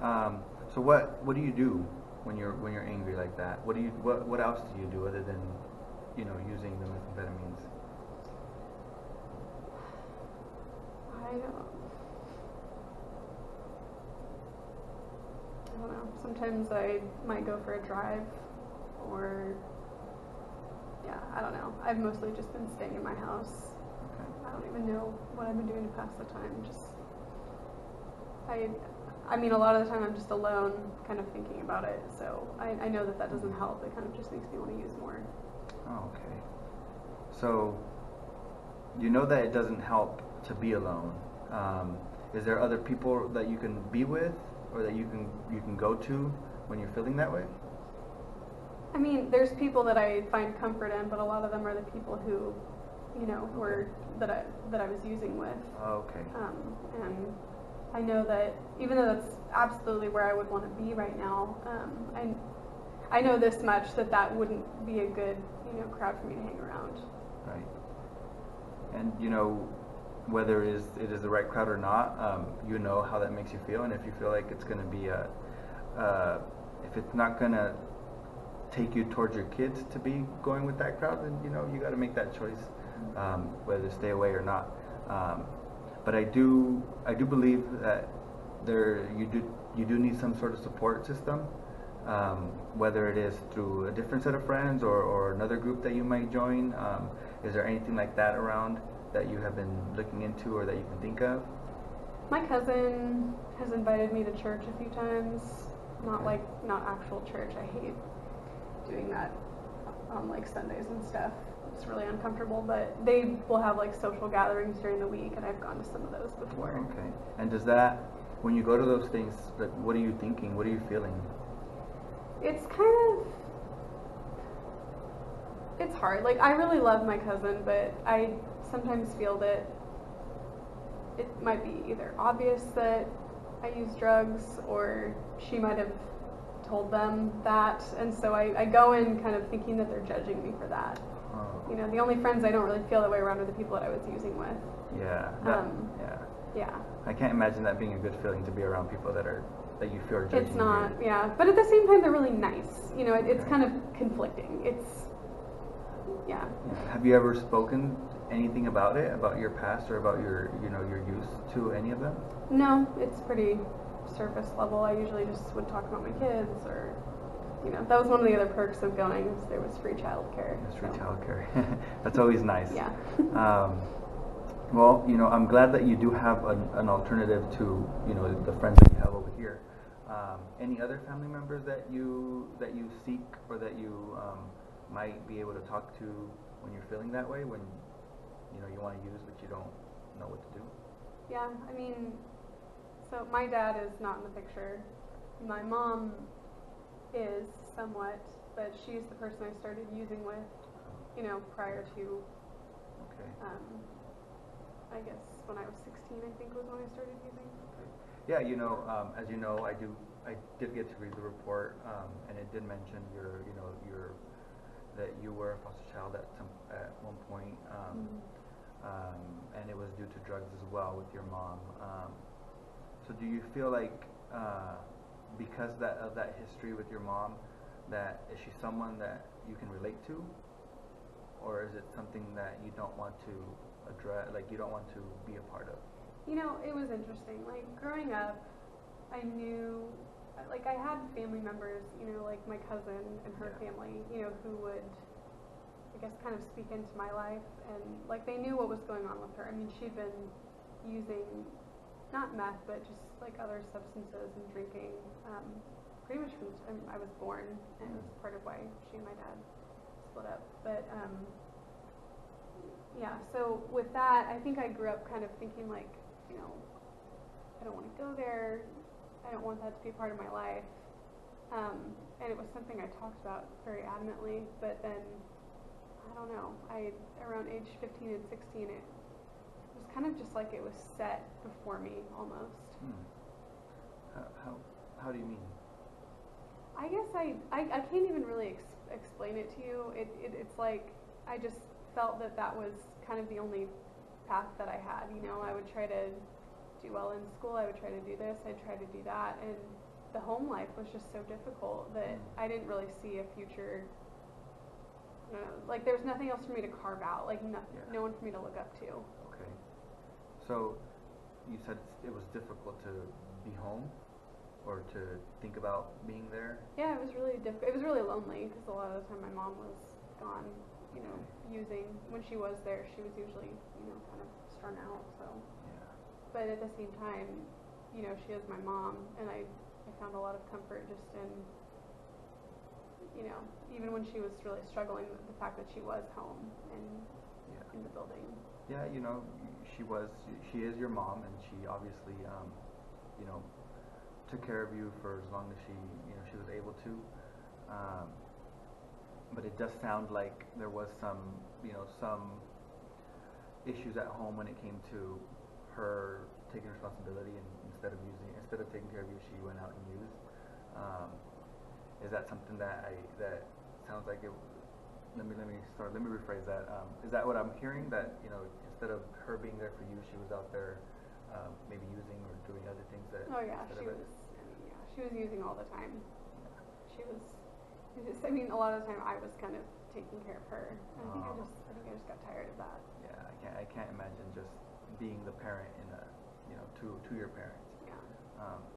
So what do you do when you're angry like that? What else do you do other than using the methamphetamines? I don't know. Sometimes I might go for a drive, or yeah, I don't know. I've mostly just been staying in my house. Okay. I don't even know what I've been doing to pass the time. I mean, a lot of the time I'm just alone, kind of thinking about it. So I know that doesn't help. It kind of just makes me want to use more. Oh, okay. So you know that it doesn't help to be alone. Is there other people that you can be with, or that you can go to when you're feeling that way? I mean, there's people that I find comfort in, but a lot of them are the people who, were that I was using with. Oh, okay. And I know that even though that's absolutely where I would want to be right now, I know this much that wouldn't be a good crowd for me to hang around. Right. And whether it is the right crowd or not, how that makes you feel, and if you feel like it's going to be if it's not going to take you towards your kids to be going with that crowd, then you got to make that choice, whether to stay away or not. But I do believe that you do need some sort of support system, whether it is through a different set of friends or another group that you might join. Is there anything like that around that you have been looking into or that you can think of? My cousin has invited me to church a few times. Not actual church. I hate doing that on Sundays and stuff. It's really uncomfortable, but they will have social gatherings during the week, and I've gone to some of those before. Okay. And does that, when you go to those things, what are you thinking? What are you feeling? It's it's hard. I really love my cousin, but I sometimes feel that it might be either obvious that I use drugs, or she might have told them that, and so I go in kind of thinking that they're judging me for that. Oh. The only friends I don't really feel that way around are the people that I was using with. Yeah. Yeah. I can't imagine that being a good feeling, to be around people that you feel are judging It's not, you. yeah. But at the same time, they're really nice. It's Okay. kind of conflicting. Yeah. Have you ever spoken anything about it, about your past or about your use to any of them? No, it's pretty surface level. I usually just would talk about my kids, or that was one of the other perks of going, is there was free childcare. It's free childcare. That's always nice. Yeah. Well, I'm glad that you do have an alternative to the friends that you have over here. Any other family members that you seek, or that you might be able to talk to when you're feeling that way, when you want to use but you don't know what to do? Yeah, I mean, so my dad is not in the picture. My mom is somewhat, but she's the person I started using with, prior to, Okay. I guess when I was 16, I think was when I started using. Okay. Yeah, as you know, I did get to read the report, and it did mention that you were a foster child at one point, and it was due to drugs as well with your mom. So do you feel like, because of that history with your mom, that is she someone that you can relate to, or is it something that you don't want to address, you don't want to be a part of? It was interesting. Growing up, I knew, I had family members, my cousin and her family, who would, I guess, kind of speak into my life, and they knew what was going on with her. I mean, she'd been using not meth, but just other substances and drinking, pretty much from the time I was born, and it was part of why she and my dad split up. But yeah, so with that, I think I grew up kind of thinking I don't want to go there. I don't want that to be a part of my life. And it was something I talked about very adamantly, but then, I don't know, around age 15 and 16, it was kind of just it was set before me, almost. How do you mean? I guess I can't even really explain it to you. It's I just felt that was kind of the only path that I had. I would try to do well in school. I would try to do this. I'd try to do that. And the home life was just so difficult that I didn't really see a future. I don't know, like there's nothing else for me to carve out, like no one for me to look up to. Okay. So you said it was difficult to be home or to think about being there? Yeah, it was really difficult. It was really lonely because a lot of the time my mom was gone, you know, using. When she was there, she was usually, you know, kind of strung out, so. Yeah. But at the same time, you know, she is my mom, and I found a lot of comfort just in, you know, even when she was really struggling, the fact that she was home and in the building. Yeah, you know, she is your mom, and she obviously, you know, took care of you for as long as she was able to. But it does sound like there was some issues at home when it came to her taking responsibility, and instead of taking care of you, she went out and used. Is that something that sounds like it? Let me rephrase that. Is that what I'm hearing? That, you know, instead of her being there for you, she was out there maybe using or doing other things that. Oh yeah, she was using all the time. She was. I mean, a lot of the time I was kind of taking care of her. And I think I just got tired of that. Yeah, I can't imagine just being the parent in a, you know, to your parents. Yeah.